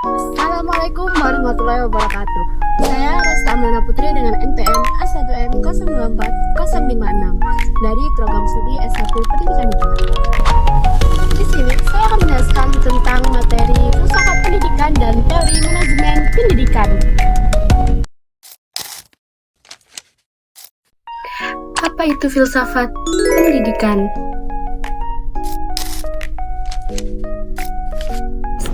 Assalamualaikum warahmatullahi wabarakatuh. Saya Resta Amana Putri dengan NPM A1M094-056 dari program studi S1 Pendidikan Hijau. Di sini saya akan menjelaskan tentang materi filsafat pendidikan dan teori manajemen pendidikan. Apa itu filsafat pendidikan?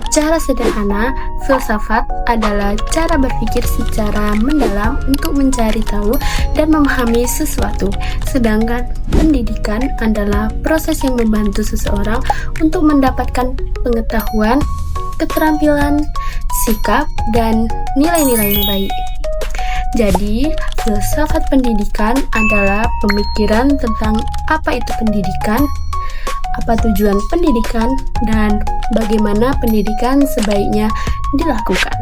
Secara sederhana, filsafat adalah cara berpikir secara mendalam untuk mencari tahu dan memahami sesuatu. Sedangkan pendidikan adalah proses yang membantu seseorang untuk mendapatkan pengetahuan, keterampilan, sikap, dan nilai-nilai yang baik. Jadi, filsafat pendidikan adalah pemikiran tentang apa itu pendidikan, apa tujuan pendidikan, dan bagaimana pendidikan sebaiknya dilakukan.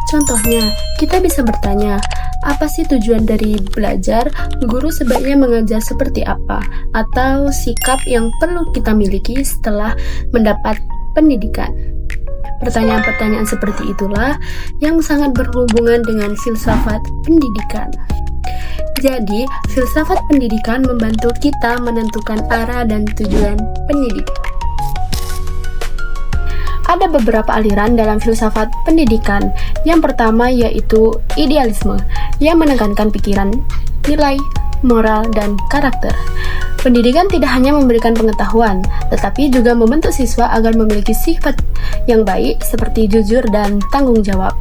Contohnya, kita bisa bertanya, apa sih tujuan dari belajar? Guru sebaiknya mengajar seperti apa? Atau sikap yang perlu kita miliki setelah mendapat pendidikan? Pertanyaan-pertanyaan seperti itulah yang sangat berhubungan dengan filsafat pendidikan. Jadi, filsafat pendidikan membantu kita menentukan arah dan tujuan pendidikan. Ada beberapa aliran dalam filsafat pendidikan. Yang pertama yaitu idealisme, yang menekankan pikiran, nilai, moral, dan karakter. Pendidikan tidak hanya memberikan pengetahuan, tetapi juga membentuk siswa agar memiliki sifat yang baik seperti jujur dan tanggung jawab.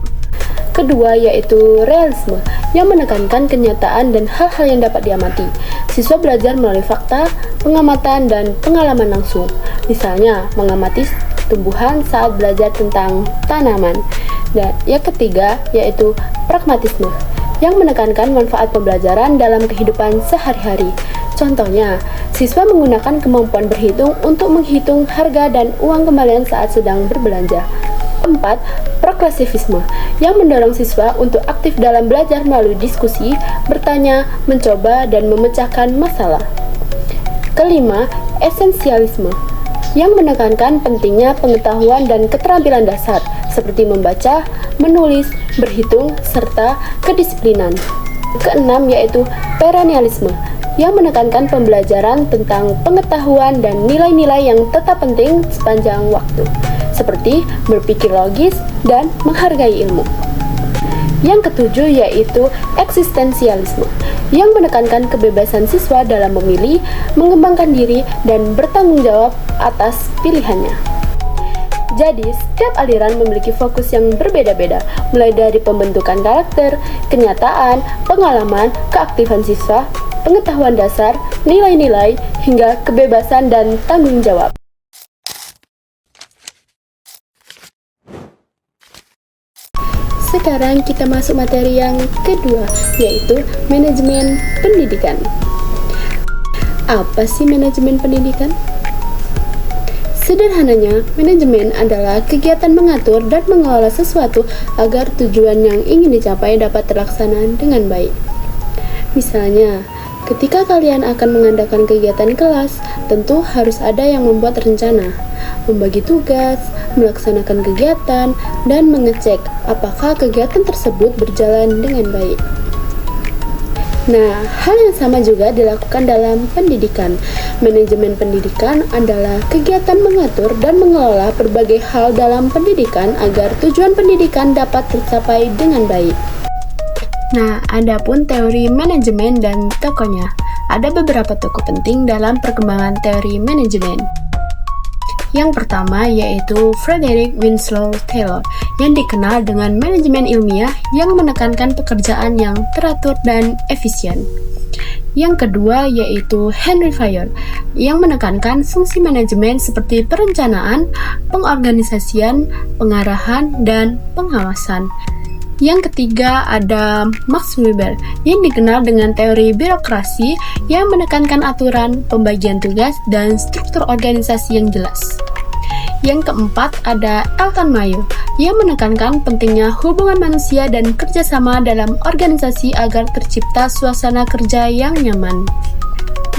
Kedua yaitu realisme, yang menekankan kenyataan dan hal-hal yang dapat diamati. Siswa belajar melalui fakta, pengamatan, dan pengalaman langsung. Misalnya, mengamati tumbuhan saat belajar tentang tanaman. Dan yang ketiga yaitu pragmatisme, yang menekankan manfaat pembelajaran dalam kehidupan sehari-hari. Contohnya, siswa menggunakan kemampuan berhitung untuk menghitung harga dan uang kembalian saat sedang berbelanja. Keempat, progresivisme, yang mendorong siswa untuk aktif dalam belajar melalui diskusi, bertanya, mencoba, dan memecahkan masalah. Kelima, esensialisme, yang menekankan pentingnya pengetahuan dan keterampilan dasar, seperti membaca, menulis, berhitung, serta kedisiplinan. Keenam yaitu perennialisme, yang menekankan pembelajaran tentang pengetahuan dan nilai-nilai yang tetap penting sepanjang waktu, seperti berpikir logis dan menghargai ilmu. Yang ketujuh yaitu eksistensialisme, yang menekankan kebebasan siswa dalam memilih, mengembangkan diri, dan bertanggung jawab atas pilihannya. Jadi, setiap aliran memiliki fokus yang berbeda-beda, mulai dari pembentukan karakter, kenyataan, pengalaman, keaktifan siswa, pengetahuan dasar, nilai-nilai, hingga kebebasan dan tanggung jawab. Sekarang kita masuk materi yang kedua, yaitu manajemen pendidikan. Apa sih manajemen pendidikan? Sederhananya, manajemen adalah kegiatan mengatur dan mengelola sesuatu agar tujuan yang ingin dicapai dapat terlaksana dengan baik. Misalnya, ketika kalian akan mengadakan kegiatan kelas, tentu harus ada yang membuat rencana, membagi tugas, melaksanakan kegiatan, dan mengecek apakah kegiatan tersebut berjalan dengan baik. Nah, hal yang sama juga dilakukan dalam pendidikan. Manajemen pendidikan adalah kegiatan mengatur dan mengelola berbagai hal dalam pendidikan agar tujuan pendidikan dapat tercapai dengan baik. Nah, adapun teori manajemen dan tokohnya. Ada beberapa tokoh penting dalam perkembangan teori manajemen. Yang pertama yaitu Frederick Winslow Taylor, yang dikenal dengan manajemen ilmiah yang menekankan pekerjaan yang teratur dan efisien. Yang kedua yaitu Henry Fayol, yang menekankan fungsi manajemen seperti perencanaan, pengorganisasian, pengarahan, dan pengawasan. Yang ketiga ada Max Weber yang dikenal dengan teori birokrasi yang menekankan aturan, pembagian tugas, dan struktur organisasi yang jelas. Yang keempat ada Elton Mayo yang menekankan pentingnya hubungan manusia dan kerjasama dalam organisasi agar tercipta suasana kerja yang nyaman.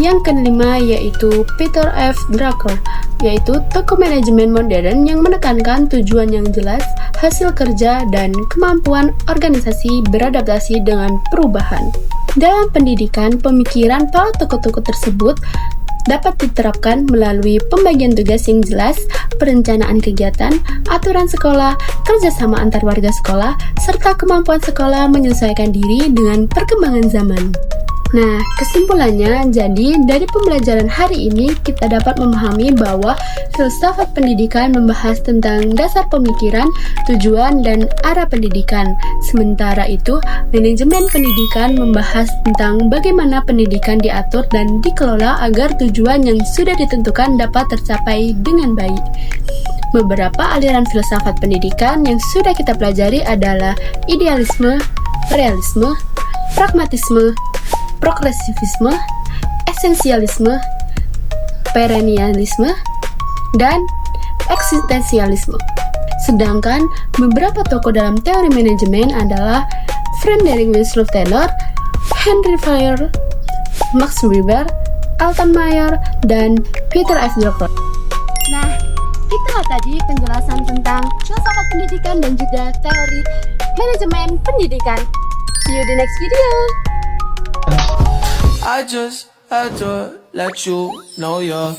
Yang kelima yaitu Peter F. Drucker, yaitu tokoh manajemen modern yang menekankan tujuan yang jelas, hasil kerja, dan kemampuan organisasi beradaptasi dengan perubahan. Dalam pendidikan, pemikiran para tokoh-tokoh tersebut dapat diterapkan melalui pembagian tugas yang jelas, perencanaan kegiatan, aturan sekolah, kerjasama antar warga sekolah, serta kemampuan sekolah menyesuaikan diri dengan perkembangan zaman. Nah, kesimpulannya, jadi dari pembelajaran hari ini kita dapat memahami bahwa filsafat pendidikan membahas tentang dasar pemikiran, tujuan, dan arah pendidikan. Sementara itu, manajemen pendidikan membahas tentang bagaimana pendidikan diatur dan dikelola agar tujuan yang sudah ditentukan dapat tercapai dengan baik. Beberapa aliran filsafat pendidikan yang sudah kita pelajari adalah idealisme, realisme, pragmatisme, progresivisme, esensialisme, perennialisme, dan eksistensialisme. Sedangkan beberapa tokoh dalam teori manajemen adalah Frederick Winslow Taylor, Henry Fayol, Max Weber, Elton Mayer, dan Peter F. Drucker. Nah, itulah tadi penjelasan tentang filsafat pendidikan dan juga teori manajemen pendidikan. See you di next video. I just had to let you know you're